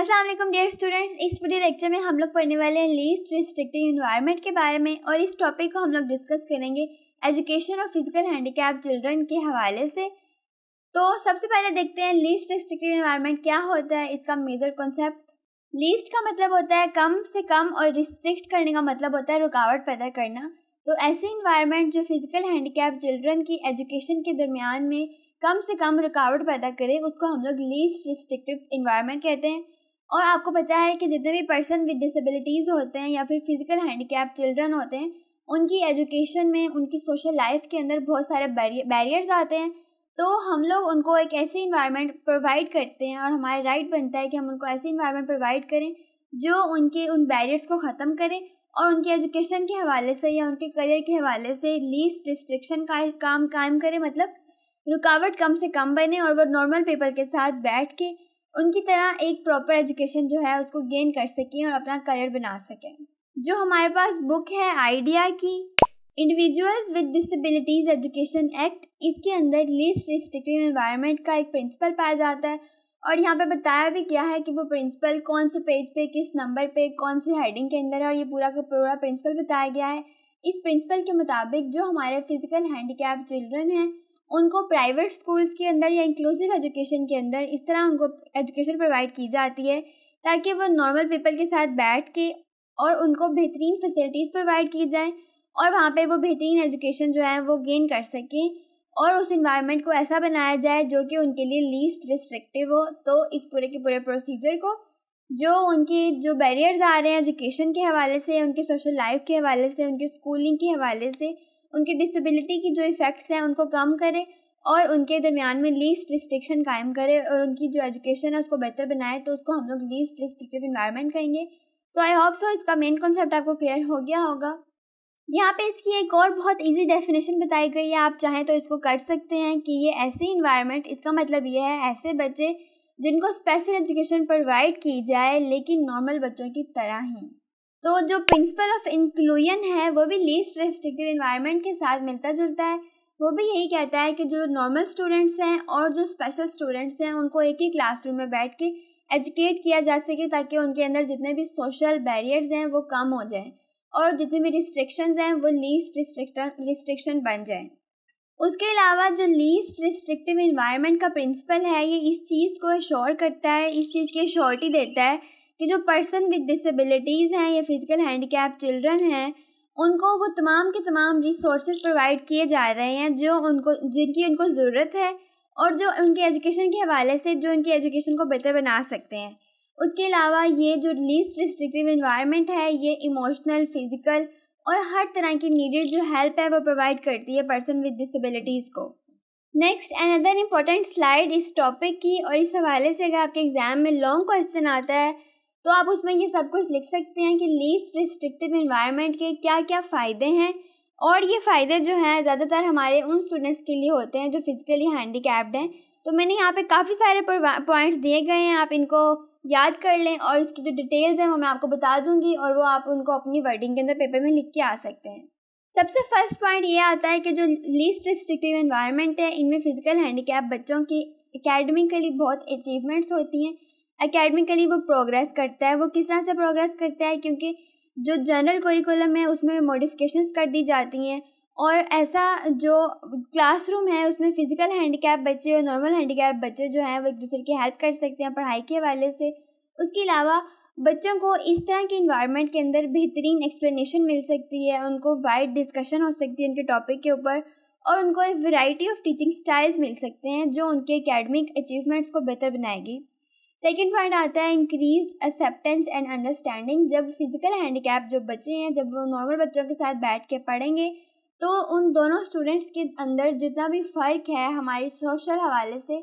अस्सलाम वालेकुम dear students. इस वीडियो लेक्चर में हम लोग पढ़ने वाले हैं लीस्ट रिस्ट्रिक्टिव एनवायरनमेंट के बारे में, और इस टॉपिक को हम लोग डिस्कस करेंगे education of physical handicap children के हवाले से। तो सबसे पहले देखते हैं लीस्ट रिस्ट्रिक्टिव एनवायरनमेंट क्या होता है, इसका मेजर कॉन्सेप्ट। लीस्ट का मतलब होता है कम से कम, और रिस्ट्रिक्ट करने का मतलब होता है रुकावट पैदा करना। तो ऐसे इन्वायरमेंट जो फिजिकल हैंडीकैप चिल्ड्रन की एजुकेशन के दरमियान में कम से कम रुकावट पैदा करे, उसको हम लोग लीस्ट रिस्ट्रिक्टिव इन्वायरमेंट कहते हैं। और आपको पता है कि जितने भी पर्सन विद डिसेबिलिटीज़ होते हैं या फिर फिजिकल हैंडीकैप चिल्ड्रन होते हैं, उनकी एजुकेशन में, उनकी सोशल लाइफ के अंदर बहुत सारे बैरियर्स आते हैं। तो हम लोग उनको एक ऐसे इन्वायरमेंट प्रोवाइड करते हैं, और हमारा राइट बनता है कि हम उनको ऐसे इन्वायरमेंट प्रोवाइड करें जो उनके उन बैरियर्स को ख़त्म करे और उनके एजुकेशन के हवाले से या उनके करियर के हवाले से लीस्ट रिस्ट्रिक्शन का काम कायम करे, मतलब रुकावट कम से कम बने और वो नॉर्मल पीपल के साथ बैठ के उनकी तरह एक प्रॉपर एजुकेशन जो है उसको गेन कर सकें और अपना करियर बना सकें। जो हमारे पास बुक है आइडिया की, individuals with disabilities education act, इसके अंदर लीस्ट रिस्ट्रिक्टिव एनवायरनमेंट का एक प्रिंसिपल पाया जाता है, और यहाँ पे बताया भी गया है कि वो प्रिंसिपल कौन से पेज पे, किस नंबर पे, कौन सी हेडिंग के अंदर है, और ये पूरा का पूरा प्रिंसिपल बताया गया है। इस प्रिंसिपल के मुताबिक जो हमारे फिजिकल हैंडीकैप चिल्ड्रन हैं उनको प्राइवेट स्कूल्स के अंदर या इंक्लूसिव एजुकेशन के अंदर इस तरह उनको एजुकेशन प्रोवाइड की जाती है ताकि वो नॉर्मल पीपल के साथ बैठ के और उनको बेहतरीन फैसिलिटीज़ प्रोवाइड की जाएँ और वहाँ पे वो बेहतरीन एजुकेशन जो है वो गेन कर सकें, और उस इन्वायरमेंट को ऐसा बनाया जाए जो कि उनके लिए लीस्ट रिस्ट्रिक्टिव हो। तो इस पूरे के पूरे प्रोसीजर को, जो उनके जो बैरियर्स आ रहे हैं एजुकेशन के हवाले से, उनके सोशल लाइफ के हवाले से, उनके स्कूलिंग के हवाले से, उनकी डिसेबिलिटी की जो इफ़ेक्ट्स हैं उनको कम करे और उनके दरमियान में लीस्ट रिस्ट्रिक्शन कायम करे और उनकी जो एजुकेशन है उसको बेहतर बनाए, तो उसको हम लोग लीस्ट रिस्ट्रिक्टिव इन्वायरमेंट कहेंगे। सो आई होप सो इसका मेन कॉन्सेप्ट आपको क्लियर हो गया होगा। यहाँ पे इसकी एक और बहुत इजी डेफिनेशन बताई गई है, आप चाहें तो इसको कर सकते हैं कि ये ऐसे इन्वायरमेंट, इसका मतलब ये है ऐसे बच्चे जिनको स्पेशल एजुकेशन प्रोवाइड की जाए लेकिन नॉर्मल बच्चों की तरह ही। तो जो प्रिंसिपल ऑफ इंक्लूजन है वो भी लीस्ट रिस्ट्रिक्टिव इन्वायरमेंट के साथ मिलता जुलता है। वो भी यही कहता है कि जो नॉर्मल स्टूडेंट्स हैं और जो स्पेशल स्टूडेंट्स हैं उनको एक ही क्लासरूम में बैठ के एजुकेट किया जा सके ताकि उनके अंदर जितने भी सोशल बैरियर्स हैं वो कम हो जाएं और जितनी भी रिस्ट्रिक्शंस हैं वो लीस्ट रिस्ट्रिक्शन बन जाएं। उसके अलावा जो लीस्ट रिस्ट्रिक्टिव इन्वायरमेंट का प्रिंसिपल है, ये इस चीज़ को एश्योर करता है, इस चीज़ की एश्योरिटी देता है कि जो पर्सन विद डिसेबिलिटीज़ हैं या फिजिकल हैंडीकैप चिल्ड्रन हैं उनको वो तमाम के तमाम रिसोर्सेज प्रोवाइड किए जा रहे हैं जिनकी उनको ज़रूरत है और जो उनके एजुकेशन के हवाले से जो उनकी एजुकेशन को बेहतर बना सकते हैं। उसके अलावा ये जो लीस्ट रिस्ट्रिक्टिव इन्वायरमेंट है ये इमोशनल, फिज़िकल और हर तरह की नीडेड जो हेल्प है वो प्रोवाइड करती है पर्सन विद डिसेबिलिटीज़ को। नेक्स्ट अनदर इम्पॉर्टेंट स्लाइड इस टॉपिक की, और इस हवाले से अगर आपके एग्ज़ाम में लॉन्ग क्वेश्चन आता है तो आप उसमें ये सब कुछ लिख सकते हैं कि लीस्ट रिस्ट्रिक्टिव इन्वायरमेंट के क्या क्या फ़ायदे हैं, और ये फ़ायदे जो हैं ज़्यादातर हमारे उन स्टूडेंट्स के लिए होते हैं जो फिज़िकली हैंडीकैप्ड हैं। तो मैंने यहाँ पे काफ़ी सारे पॉइंट्स दिए गए हैं, आप इनको याद कर लें और इसकी जो डिटेल्स हैं वो मैं आपको बता दूँगी और वो आप उनको अपनी वर्डिंग के अंदर पेपर में लिख के आ सकते हैं। सबसे फर्स्ट पॉइंट ये आता है कि जो लीस्ट रिस्ट्रिक्टिव इन्वायरमेंट है इनमें फ़िज़िकल हैंडीकैप बच्चों की एकेडमिकली बहुत अचीवमेंट्स होती हैं। एकेडमिकली वो प्रोग्रेस करता है। वो किस तरह से प्रोग्रेस करता है, क्योंकि जो जनरल करिकुलम है उसमें मॉडिफिकेशंस कर दी जाती हैं, और ऐसा जो क्लासरूम है उसमें फ़िज़िकल हैंडीकैप बच्चे और नॉर्मल हैंडीकैप बच्चे जो हैं वो एक दूसरे की हेल्प कर सकते हैं पढ़ाई के हवाले से। उसके अलावा बच्चों को इस तरह के इन्वायरमेंट के अंदर बेहतरीन एक्सप्लेनेशन मिल सकती है, उनको वाइड डिस्कशन हो सकती है उनके टॉपिक के ऊपर, और उनको एक वैरायटी ऑफ टीचिंग स्टाइल्स मिल सकते हैं जो उनके एकेडमिक अचीवमेंट्स को बेहतर बनाएगी। सेकेंड पॉइंट आता है इंक्रीज एक्सेप्टेंस एंड अंडरस्टैंडिंग। जब फिजिकल हैंडीकैप जो बच्चे हैं जब वो नॉर्मल बच्चों के साथ बैठ के पढ़ेंगे तो उन दोनों स्टूडेंट्स के अंदर जितना भी फ़र्क है हमारी सोशल हवाले से,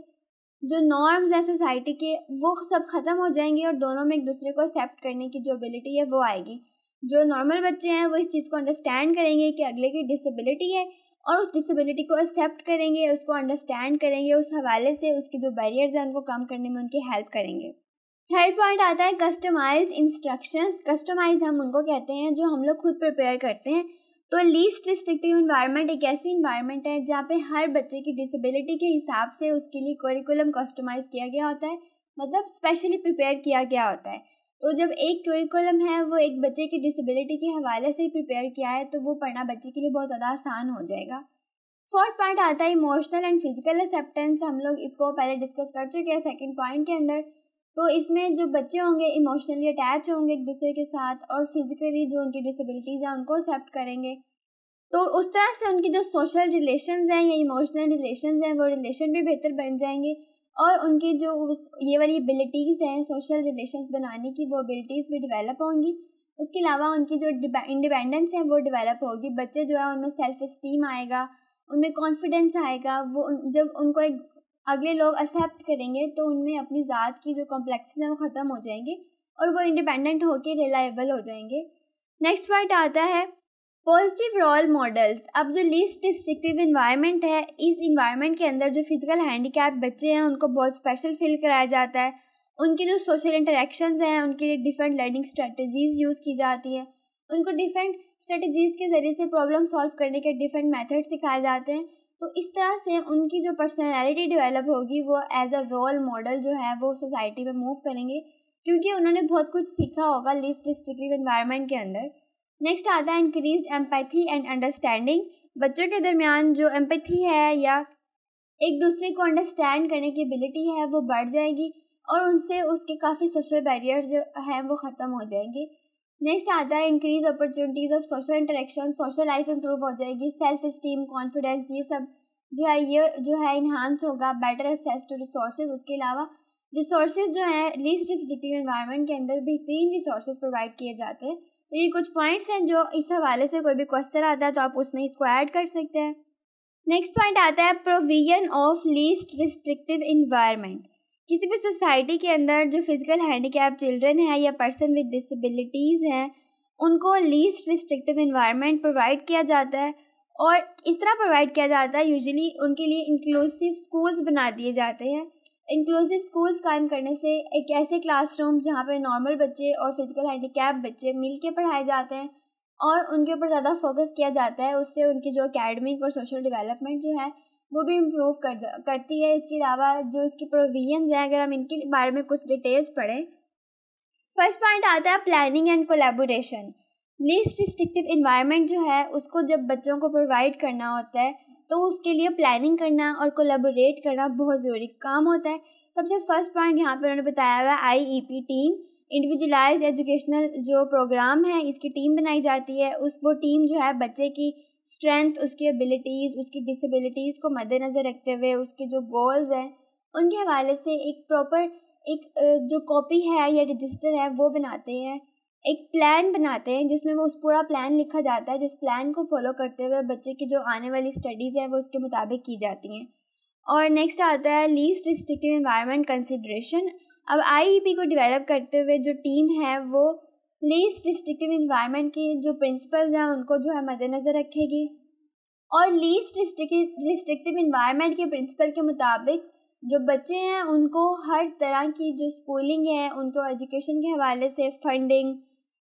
जो नॉर्म्स हैं सोसाइटी के, वो सब ख़त्म हो जाएंगे और दोनों में एक दूसरे को एक्सेप्ट करने की जो एबिलिटी है वो आएगी। जो नॉर्मल बच्चे हैं वो इस चीज़ को अंडरस्टैंड करेंगे कि अगले की डिसेबिलिटी है और उस डिसेबिलिटी को एक्सेप्ट करेंगे, उसको अंडरस्टैंड करेंगे, उस हवाले से उसकी जो बैरियर्स हैं उनको कम करने में उनकी हेल्प करेंगे। थर्ड पॉइंट आता है कस्टमाइज्ड इंस्ट्रक्शंस। कस्टमाइज हम उनको कहते हैं जो हम लोग खुद प्रिपेयर करते हैं। तो लीस्ट रिस्ट्रिक्टिव इन्वायरमेंट एक ऐसी इन्वायरमेंट है जहाँ पे हर बच्चे की डिसेबिलिटी के हिसाब से उसके लिए करिकुलम कस्टमाइज़ किया गया होता है मतलब स्पेशली प्रिपेयर किया गया होता है। तो जब एक करिकुलम है वो एक बच्चे की डिसेबिलिटी के हवाले से ही प्रिपेयर किया है तो वो पढ़ना बच्चे के लिए बहुत ज़्यादा आसान हो जाएगा। फोर्थ पॉइंट आता है इमोशनल एंड फिजिकल एक्सेप्टेंस। हम लोग इसको पहले डिस्कस कर चुके हैं सेकंड पॉइंट के अंदर। तो इसमें जो बच्चे होंगे इमोशनली अटैच होंगे एक दूसरे के साथ और फिजिकली जो उनकी डिसेबिलिटीज़ हैं उनको एक्सेप्ट करेंगे। तो उस तरह से उनकी जो सोशल रिलेशंस हैं या इमोशनल रिलेशंस हैं वो रिलेशन भी बेहतर बन जाएंगे और उनकी जो ये वाली एबिलिटीज़ हैं सोशल रिलेशंस बनाने की वो एबिलिटीज़ भी डेवलप होंगी। उसके अलावा उनकी जो इंडिपेंडेंस है वो डेवलप होगी। बच्चे जो है उनमें सेल्फ इस्टीम आएगा, उनमें कॉन्फिडेंस आएगा। वो जब उनको एक अगले लोग एक्सेप्ट करेंगे तो उनमें अपनी ज़ात की जो कॉम्प्लेक्सेस हैं वो ख़त्म हो जाएंगे और वो इंडिपेंडेंट होकर रिलायबल हो जाएंगे। नेक्स्ट पॉइंट आता है पॉजिटिव रोल मॉडल्स। अब जो लीस्ट रिस्ट्रिक्टिव इन्वायरमेंट है, इस इन्वायरमेंट के अंदर जो फिजिकल हैंडीकैप बच्चे हैं उनको बहुत स्पेशल फील कराया जाता है। उनकी जो सोशल इंटरेक्शंस हैं उनके लिए डिफरेंट लर्निंग स्ट्रेटजीज़ यूज़ की जाती है। उनको डिफरेंट स्ट्रेटजीज़ के ज़रिए से प्रॉब्लम सॉल्व करने के डिफरेंट मेथड सिखाए जाते हैं। तो इस तरह से उनकी जो पर्सनैलिटी डेवलप होगी वो एज अ रोल मॉडल जो है वो सोसाइटी में मूव करेंगे क्योंकि उन्होंने बहुत कुछ सीखा होगा लीस्ट रिस्ट्रिक्टिव इन्वायरमेंट के अंदर। नेक्स्ट आता है इंक्रीज्ड एम्पैथी एंड अंडरस्टैंडिंग। बच्चों के दरमियान जो एम्पैथी है या एक दूसरे को अंडरस्टैंड करने की एबिलिटी है वो बढ़ जाएगी और उनसे उसके काफ़ी सोशल बैरियर्स जो हैं वो ख़त्म हो जाएंगे। नेक्स्ट आता है increase opportunities of social interaction. Social life improve हो जाएगी, सेल्फ इस्टीम, कॉन्फिडेंस ये सब जो है इन्हांस होगा, बेटर एक्सेस टू रिसोर्सेज। उसके अलावा रिसोर्सेज जो है लीस्ट रिस्ट्रिक्टिव एनवायरनमेंट के अंदर बेहतरीन रिसोर्सेज प्रोवाइड किए जाते हैं। तो ये कुछ पॉइंट्स हैं जो इस हवाले से कोई भी क्वेश्चन आता है तो आप उसमें इसको ऐड कर सकते हैं। नेक्स्ट पॉइंट आता है provision of least restrictive environment. किसी भी सोसाइटी के अंदर जो फिजिकल हैंडीकैप चिल्ड्रन है या पर्सन विद डिसेबिलिटीज़ हैं उनको लीस्ट रिस्ट्रिक्टिव इन्वायरमेंट प्रोवाइड किया जाता है और इस तरह प्रोवाइड किया जाता है यूजुअली उनके लिए इंक्लूसिव स्कूल्स बना दिए जाते हैं। इंक्लूसिव स्कूल्स कायम करने से एक ऐसे क्लासरूम जहाँ पे नॉर्मल बच्चे और फिजिकल हैंडीकैप बच्चे मिल के पढ़ाए जाते हैं और उनके ऊपर ज़्यादा फोकस किया जाता है, उससे उनकी जो एकेडमिक और सोशल डेवलपमेंट जो है वो भी इम्प्रूव करती है। इसके अलावा जो इसकी प्रोविजंस हैं अगर हम इनके बारे में कुछ डिटेल्स पढ़ें। फर्स्ट पॉइंट आता है planning and collaboration. Least restrictive environment जो है उसको जब बच्चों को प्रोवाइड करना होता है तो उसके लिए प्लानिंग करना और कोलैबोरेट करना बहुत ज़रूरी काम होता है। सबसे फर्स्ट पॉइंट यहाँ पर उन्होंने बताया हुआ है IEP टीम, इंडिविजुअलाइज एजुकेशनल जो प्रोग्राम है इसकी टीम बनाई जाती है। वो टीम जो है बच्चे की स्ट्रेंथ, उसकी एबिलिटीज़, उसकी डिसेबिलिटीज़ को मद्देनज़र रखते हुए उसके जो गोल्स हैं उनके हवाले से एक प्रॉपर एक जो कॉपी है या रजिस्टर है वो बनाते हैं, एक प्लान बनाते हैं जिसमें वो उस पूरा प्लान लिखा जाता है जिस प्लान को फॉलो करते हुए बच्चे की जो आने वाली स्टडीज़ हैं वो उसके मुताबिक की जाती हैं। और नेक्स्ट आता है लीस्ट रिस्ट्रिक्टिव एनवायरनमेंट कंसिडरेशन। अब IEP को डेवलप करते हुए जो टीम है वो लीस्ट रिस्ट्रिक्टिव इन्वायरमेंट की जो प्रिंसिपल्स हैं उनको जो है मद्देनज़र रखेगी और लीस्ट रिस्ट्रिक्टिव इन्वायरमेंट के प्रिंसिपल के मुताबिक जो बच्चे हैं उनको हर तरह की जो स्कूलिंग है उनको एजुकेशन के हवाले से फंडिंग,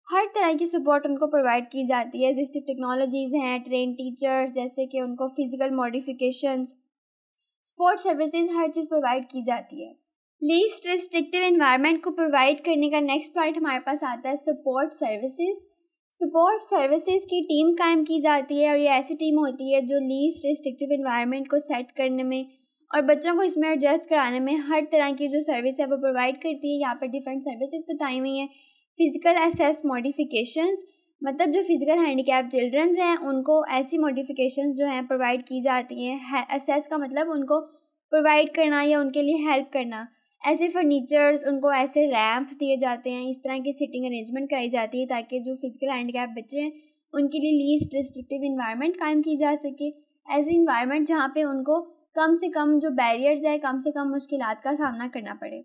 हर तरह की सपोर्ट उनको प्रोवाइड की जाती है। असिस्टिव टेक्नोलॉजीज़ हैं, ट्रेन टीचर्स, जैसे कि उनको फिजिकल मॉडिफिकेशंस, स्पोर्ट्स सर्विसेज, हर चीज़ प्रोवाइड की जाती है। लीस्ट रिस्ट्रिक्टिव एनवायरनमेंट को प्रोवाइड करने का नेक्स्ट पॉइंट हमारे पास आता है सपोर्ट सर्विसेज। सपोर्ट सर्विसेज की टीम कायम की जाती है और ये ऐसी टीम होती है जो लीस्ट रिस्ट्रिक्टिव एनवायरनमेंट को सेट करने में और बच्चों को इसमें एडजस्ट कराने में हर तरह की जो सर्विस है वो प्रोवाइड करती है। यहाँ पर डिफरेंट सर्विसेज बताई हुई हैं। फिजिकल एसेस मॉडिफिकेशंस, मतलब जो फिजिकल हैंडीकैप चिल्ड्रंस हैं उनको ऐसी मॉडिफिकेशंस जो हैं प्रोवाइड की जाती हैं। एसेस का मतलब उनको प्रोवाइड करना या उनके लिए हेल्प करना। ऐसे फर्नीचर्स, उनको ऐसे रैंप्स दिए जाते हैं, इस तरह की सिटिंग अरेंजमेंट कराई जाती है ताकि जो फिजिकल हैंडीकैप बच्चे हैं उनके लिए लीस्ट रिस्ट्रिक्टिव इन्वायरमेंट कायम की जा सके। ऐसे इन्वायरमेंट जहाँ पे उनको कम से कम जो बैरियर्स है, कम से कम मुश्किलात का सामना करना पड़े।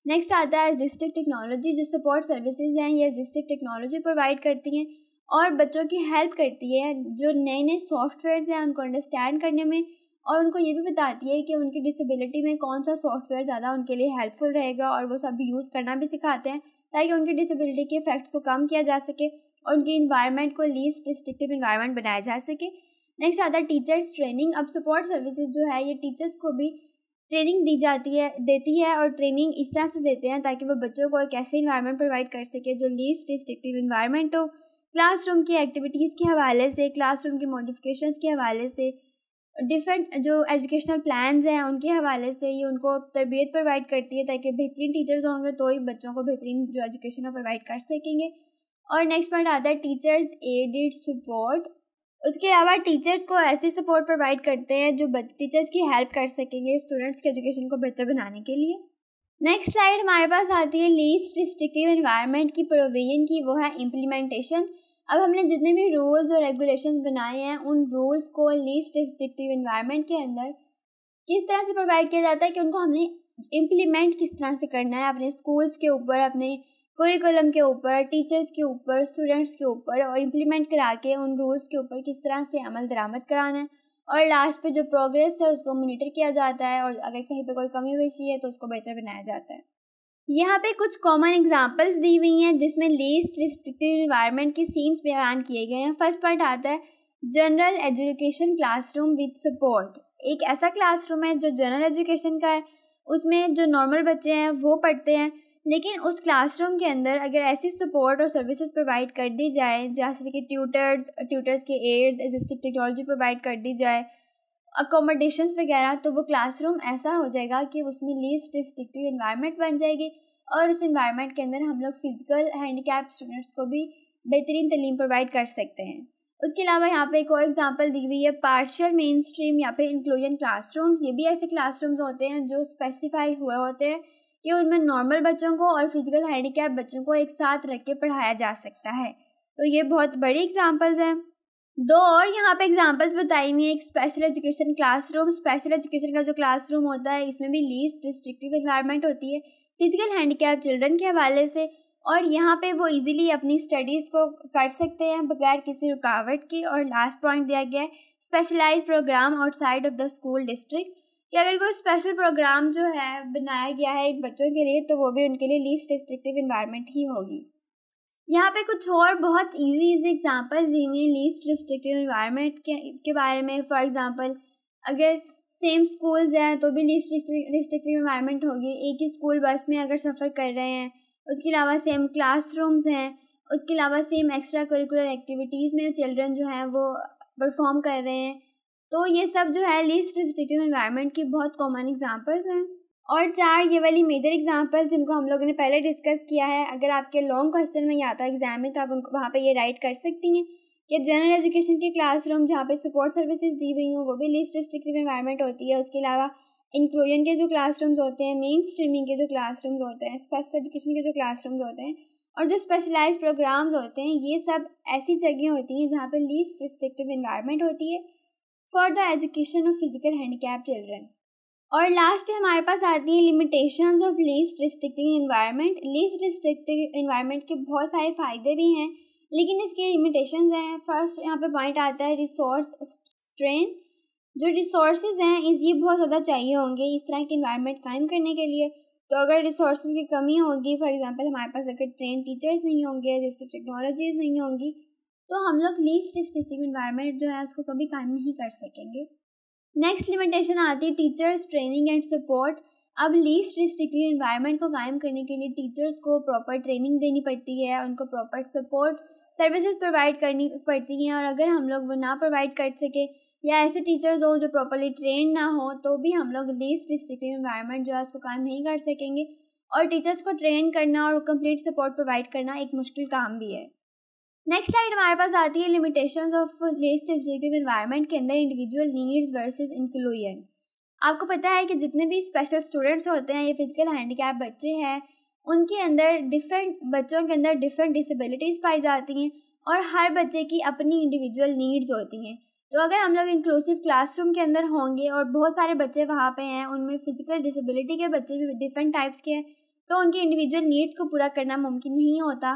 नेक्स्ट आता है असिस्टिव टेक्नोलॉजी। जो सपोर्ट सर्विसेज हैं ये असिस्टिव टेक्नोलॉजी प्रोवाइड करती हैं और बच्चों की हेल्प करती है जो नए नए सॉफ्टवेयर्स हैं उनको अंडरस्टैंड करने में और उनको ये भी बताती है कि उनकी डिसेबिलिटी में कौन सा सॉफ्टवेयर ज़्यादा उनके लिए हेल्पफुल रहेगा और वो सब यूज़ करना भी सिखाते हैं ताकि उनकी डिसेबिलिटी के इफेक्ट्स को कम किया जा सके और उनकी इन्वायरमेंट को लीस्ट रिस्ट्रिक्टिव इन्वायरमेंट बनाया जा सके। नेक्स्ट आता है टीचर्स ट्रेनिंग। अब सपोर्ट सर्विसेज जो है ये टीचर्स को भी ट्रेनिंग देती है और ट्रेनिंग इस तरह से देते हैं ताकि वो बच्चों को एक ऐसे इन्वायरमेंट प्रोवाइड कर सके जो लीस्ट रिस्ट्रिक्टिव इन्वायरमेंट हो। क्लासरूम की एक्टिविटीज़ के हवाले से, क्लासरूम की मॉडिफिकेशंस के हवाले से, डिफरेंट जो एजुकेशनल प्लान्स हैं उनके हवाले से ये उनको तरबियत प्रोवाइड करती है ताकि बेहतरीन टीचर्स होंगे तो ही बच्चों को बेहतरीन जो एजुकेशन है प्रोवाइड कर सकेंगे। और नेक्स्ट पॉइंट आता है टीचर्स एडेड सपोर्ट। उसके अलावा टीचर्स को ऐसी सपोर्ट प्रोवाइड करते हैं जो टीचर्स की हेल्प कर सकेंगे स्टूडेंट्स के एजुकेशन को बेहतर बनाने के लिए। नेक्स्ट स्लाइड हमारे पास आती है लीस्ट रिस्ट्रिक्टिव एनवायरनमेंट की प्रोविजन की, वो है इम्प्लीमेंटेशन। अब हमने जितने भी रूल्स और रेगुलेशंस बनाए हैं उन रूल्स को लीस्ट रिस्ट्रिक्टिव एनवायरनमेंट के अंदर किस तरह से प्रोवाइड किया जाता है कि उनको हमने इम्प्लीमेंट किस तरह से करना है अपने स्कूल्स के ऊपर, अपने करिकुलम के ऊपर, टीचर्स के ऊपर, स्टूडेंट्स के ऊपर, और इम्प्लीमेंट करा के उन रूल्स के ऊपर किस तरह से अमल दरामद कराना है। और लास्ट पे जो प्रोग्रेस है उसको मॉनिटर किया जाता है और अगर कहीं पे कोई कमी पेशी है तो उसको बेहतर बनाया जाता है। यहाँ पे कुछ कॉमन एग्जांपल्स दी हुई हैं जिसमें लीस्ट रिस्ट्रिक्टिव एनवायरनमेंट के सीन्स बयान किए गए हैं। फर्स्ट पॉइंट आता है general education classroom with support. एक ऐसा क्लासरूम है जो जनरल एजुकेशन का है, उसमें जो नॉर्मल बच्चे हैं वो पढ़ते हैं, लेकिन उस क्लासरूम के अंदर अगर ऐसी सपोर्ट और सर्विसेज प्रोवाइड कर दी जाए जैसे कि ट्यूटर्स के एड्स, असिस्टिव टेक्नोलॉजी प्रोवाइड कर दी जाए, अकोमोडेशंस वगैरह, तो वो क्लासरूम ऐसा हो जाएगा कि उसमें लीस्ट रिस्ट्रिक्टिव एनवायरनमेंट बन जाएगी और उस एनवायरनमेंट के अंदर हम लोग फिजिकल हैंडीकैप स्टूडेंट्स को भी बेहतरीन तालीम प्रोवाइड कर सकते हैं। उसके अलावा यहाँ पे एक और एग्जांपल दी हुई है पार्शियल मेन स्ट्रीम या फिर इंक्लूजन क्लासरूम्स। ये भी ऐसे क्लासरूम्स होते हैं जो स्पेसिफाई हुए होते हैं कि उनमें नॉर्मल बच्चों को और फिजिकल हैंडीकैप बच्चों को एक साथ रख के पढ़ाया जा सकता है। तो ये बहुत बड़ी एग्जांपल्स हैं। दो और यहाँ पे एग्जांपल्स बताई हुई है। एक special education classroom. Special education का जो क्लासरूम होता है इसमें भी लीस्ट रिस्ट्रिक्टिव एनवायरनमेंट होती है फिजिकल हैंडीकैप चिल्ड्रन के हवाले से, और यहाँ पे वो इजीली अपनी स्टडीज़ को कर सकते हैं बगैर किसी रुकावट के। और लास्ट पॉइंट दिया गया है specialised programme outside of the school district, कि अगर कोई स्पेशल प्रोग्राम जो है बनाया गया है बच्चों के लिए तो वो भी उनके लिए लीस्ट रिस्ट्रिक्टिव एनवायरनमेंट ही होगी। यहाँ पे कुछ और बहुत इजी एग्जांपल दी हुई हैं लीस्ट रिस्ट्रिक्टिव एनवायरनमेंट के बारे में। फॉर एग्जांपल अगर सेम स्कूल्स हैं तो भी लीस्ट रिस्ट्रिक्टिव एनवायरनमेंट होगी। एक ही स्कूल बस में अगर सफ़र कर रहे हैं, उसके अलावा सेम क्लासरूम्स हैं, उसके अलावा सेम एक्स्ट्रा करिकुलर एक्टिविटीज़ में चिल्ड्रन जो हैं वो परफॉर्म कर रहे हैं, तो ये सब जो है लीस्ट रिस्ट्रिक्टिव एनवायरनमेंट की बहुत कॉमन एग्जांपल्स हैं। और चार ये वाली मेजर एग्जांपल जिनको हम लोगों ने पहले डिस्कस किया है, अगर आपके लॉन्ग क्वेश्चन में आता है एग्जाम में तो आप उनको वहाँ पे ये राइट कर सकती हैं कि जनरल एजुकेशन के क्लासरूम जहाँ पे सपोर्ट सर्विसेज दी हुई हों वो भी लीस्ट रिस्ट्रिक्टिव एनवायरनमेंट होती है। उसके अलावा इंक्लूजन के जो क्लासरूम्स होते हैं, मेन स्ट्रीमिंग के जो क्लासरूम्स होते हैं, स्पेशल एजुकेशन के जो क्लासरूम्स होते हैं और जो स्पेशलाइज प्रोग्राम्स होते हैं, ये सब ऐसी जगह होती हैं जहाँ पे लीस्ट रिस्ट्रिक्टिव एनवायरनमेंट होती है for the education of physical handicap children. और लास्ट पे हमारे पास आती है limitations of least restrictive environment. Least restrictive environment के बहुत सारे फ़ायदे भी हैं लेकिन इसके लिमिटेशंस हैं। फर्स्ट यहाँ पे पॉइंट आता है रिसोर्स स्ट्रेन। जो रिसोर्सेज हैं ये बहुत ज़्यादा चाहिए होंगे इस तरह के एनवायरनमेंट कायम करने के लिए। तो अगर रिसोर्सेज की कमी होगी, फॉर एग्जांपल हमारे पास अगर ट्रेन टीचर्स नहीं होंगे, असिस्टिव टेक्नोलॉजीज़ नहीं होंगी, तो हम लोग लीस्ट रिस्ट्रिक्टिव एनवायरनमेंट जो है उसको कभी कायम नहीं कर सकेंगे। नेक्स्ट लिमिटेशन आती है टीचर्स ट्रेनिंग एंड सपोर्ट। अब लीस्ट रिस्ट्रिक्टिव एनवायरनमेंट को कायम करने के लिए टीचर्स को प्रॉपर ट्रेनिंग देनी पड़ती है, उनको प्रॉपर सपोर्ट सर्विसेज प्रोवाइड करनी पड़ती हैं, और अगर हम लोग वो ना प्रोवाइड कर सके या ऐसे टीचर्स हो जो प्रॉपरली ट्रेन ना हो तो भी हम लोग लीस्ट रिस्ट्रिक्टिव एनवायरनमेंट जो है उसको कायम नहीं कर सकेंगे। और टीचर्स को ट्रेन करना और कंप्लीट सपोर्ट प्रोवाइड करना एक मुश्किल काम भी है। नेक्स्ट स्लाइड हमारे पास आती है limitations of least restrictive environment के अंदर इंडिविजुअल नीड्स वर्सेस इंक्लूजन। आपको पता है कि जितने भी स्पेशल स्टूडेंट्स होते हैं, ये फिजिकल हैंडीकैप बच्चे हैं, उनके अंदर बच्चों के अंदर डिफरेंट डिसेबिलिटीज़ पाई जाती हैं और हर बच्चे की अपनी इंडिविजुअल नीड्स होती हैं। तो अगर हम लोग इंक्लूसिव क्लासरूम के अंदर होंगे और बहुत सारे बच्चे वहाँ पे हैं, उनमें फ़िज़िकल डिसेबिलिटी के बच्चे भी डिफरेंट टाइप्स के हैं, तो उनकी इंडिविजुअल नीड्स को पूरा करना मुमकिन नहीं होता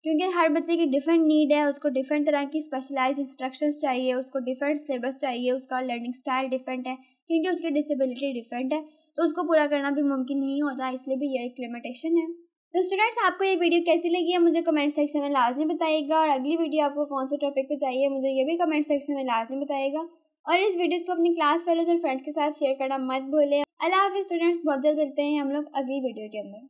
क्योंकि हर बच्चे की डिफरेंट नीड है। उसको डिफरेंट तरह की स्पेशलाइज इंस्ट्रक्शंस चाहिए, उसको डिफरेंट सिलेबस चाहिए, उसका लर्निंग स्टाइल डिफरेंट है क्योंकि उसकी डिसेबिलिटी डिफरेंट है, तो उसको पूरा करना भी मुमकिन नहीं होता, इसलिए भी यह एक लिमिटेशन है। तो स्टूडेंट्स, आपको ये वीडियो कैसी लगी है मुझे कमेंट सेक्शन में लाजमी बताइएगा, और अगली वीडियो आपको कौन से टॉपिक पे चाहिए मुझे ये भी कमेंट सेक्शन में लाजमी बताइएगा। और इस वीडियोज़ को अपनी क्लास फेलोज और फ्रेंड्स के साथ शेयर करना मत भूलें। अल्लाह हाफिज़ स्टूडेंट्स, बहुत जल्द मिलते हैं हम लोग अगली वीडियो के अंदर।